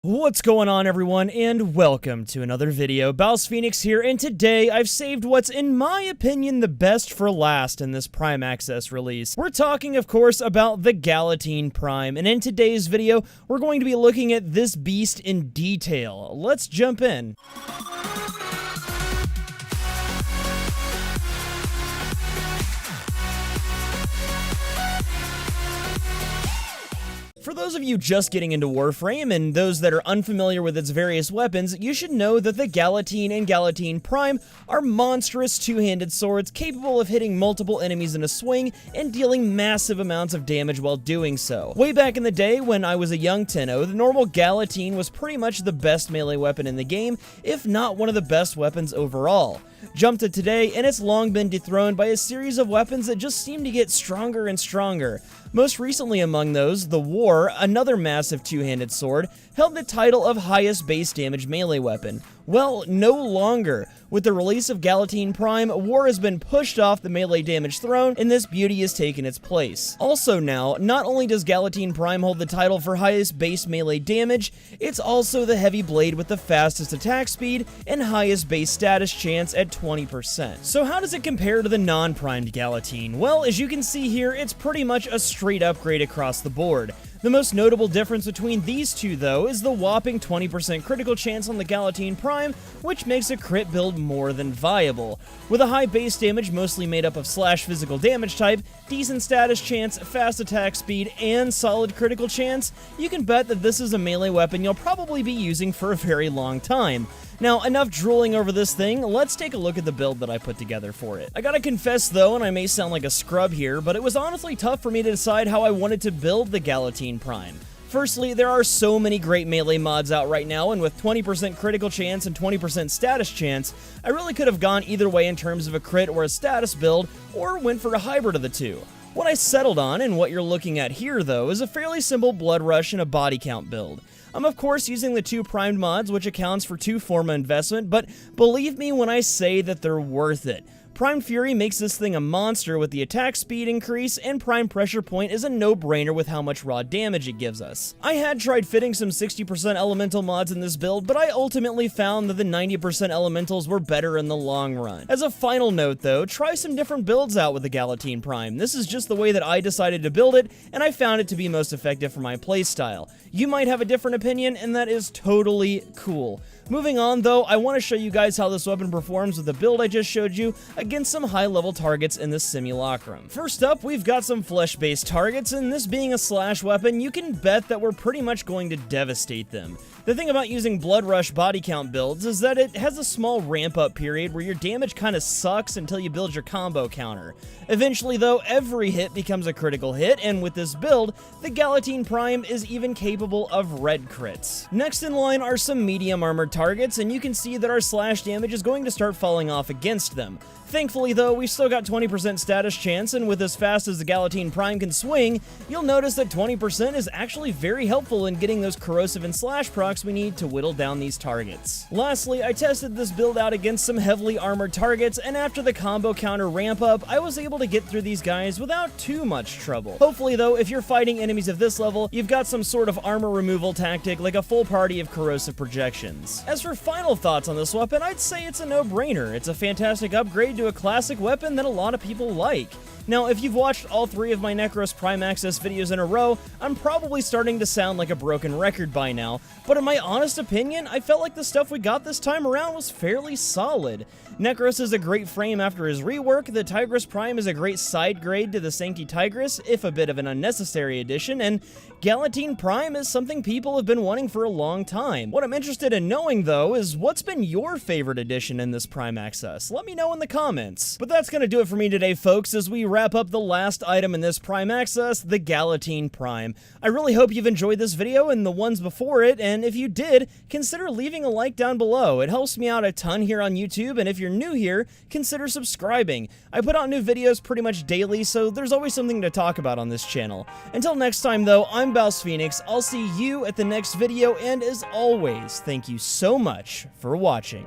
What's going on, everyone, and welcome to another video. Phoenix here, and today I've saved what's, in my opinion, the best for last in this Prime Access release. We're talking, of course, about the Galatine Prime, and in today's video, we're going to be looking at this beast in detail. Let's jump in. For those of you just getting into Warframe, and those that are unfamiliar with its various weapons, you should know that the Galatine and Galatine Prime are monstrous two-handed swords capable of hitting multiple enemies in a swing and dealing massive amounts of damage while doing so. Way back in the day when I was a young Tenno, the normal Galatine was pretty much the best melee weapon in the game, if not one of the best weapons overall. Jump to today, and it's long been dethroned by a series of weapons that just seem to get stronger and stronger. Most recently among those, the War, another massive two-handed sword, held the title of highest base damage melee weapon. Well, no longer. With the release of Galatine Prime, War has been pushed off the melee damage throne, and this beauty has taken its place. Also now, not only does Galatine Prime hold the title for highest base melee damage, it's also the heavy blade with the fastest attack speed and highest base status chance at 20%. So how does it compare to the non-primed Galatine? Well, as you can see here, it's pretty much a straight upgrade across the board. The most notable difference between these two, though, is the whopping 20% critical chance on the Galatine Prime, which makes a crit build more than viable. With a high base damage mostly made up of slash physical damage type, decent status chance, fast attack speed, and solid critical chance, you can bet that this is a melee weapon you'll probably be using for a very long time. Now, enough drooling over this thing, let's take a look at the build that I put together for it. I gotta confess though, and I may sound like a scrub here, but it was honestly tough for me to decide how I wanted to build the Galatine Prime. Firstly, there are so many great melee mods out right now, and with 20% critical chance and 20% status chance, I really could have gone either way in terms of a crit or a status build, or went for a hybrid of the two. What I settled on, and what you're looking at here though, is a fairly simple blood rush and a body count build. I'm of course using the two primed mods, which accounts for 2 forma investment, but believe me when I say that they're worth it. Prime Fury makes this thing a monster with the attack speed increase, and Prime Pressure Point is a no-brainer with how much raw damage it gives us. I had tried fitting some 60% elemental mods in this build, but I ultimately found that the 90% elementals were better in the long run. As a final note though, try some different builds out with the Galatine Prime. This is just the way that I decided to build it, and I found it to be most effective for my playstyle. You might have a different opinion, and that is totally cool. Moving on though, I want to show you guys how this weapon performs with the build I just showed you against some high-level targets in this simulacrum. First up, we've got some flesh-based targets, and this being a slash weapon, you can bet that we're pretty much going to devastate them. The thing about using blood rush body count builds is that it has a small ramp-up period where your damage kind of sucks until you build your combo counter. Eventually though, every hit becomes a critical hit, and with this build, the Galatine Prime is even capable of red crits. Next in line are some medium armored targets, and you can see that our slash damage is going to start falling off against them. Thankfully though, we've still got 20% status chance, and with as fast as the Galatine Prime can swing, you'll notice that 20% is actually very helpful in getting those corrosive and slash procs we need to whittle down these targets. Lastly, I tested this build out against some heavily armored targets, and after the combo counter ramp up, I was able to get through these guys without too much trouble. Hopefully though, if you're fighting enemies of this level, you've got some sort of armor removal tactic like a full party of corrosive projections. As for final thoughts on this weapon, I'd say it's a no-brainer. It's a fantastic upgrade to a classic weapon that a lot of people like. Now, if you've watched all 3 of my Necros Prime Access videos in a row, I'm probably starting to sound like a broken record by now, but in my honest opinion, I felt like the stuff we got this time around was fairly solid. Necros is a great frame after his rework, the Tigris Prime is a great side grade to the Sancti Tigris, if a bit of an unnecessary addition, and Galatine Prime is something people have been wanting for a long time. What I'm interested in knowing, though, is what's been your favorite addition in this Prime Access? Let me know in the comments. But that's gonna do it for me today, folks, as we wrap up the last item in this Prime Access, the Galatine Prime. I really hope you've enjoyed this video and the ones before it, and if you did, consider leaving a like down below. It helps me out a ton here on YouTube, and if you're new here, consider subscribing. I put out new videos pretty much daily, so there's always something to talk about on this channel. Until next time though, I'm Phoenix. I'll see you at the next video, and as always, thank you so much for watching.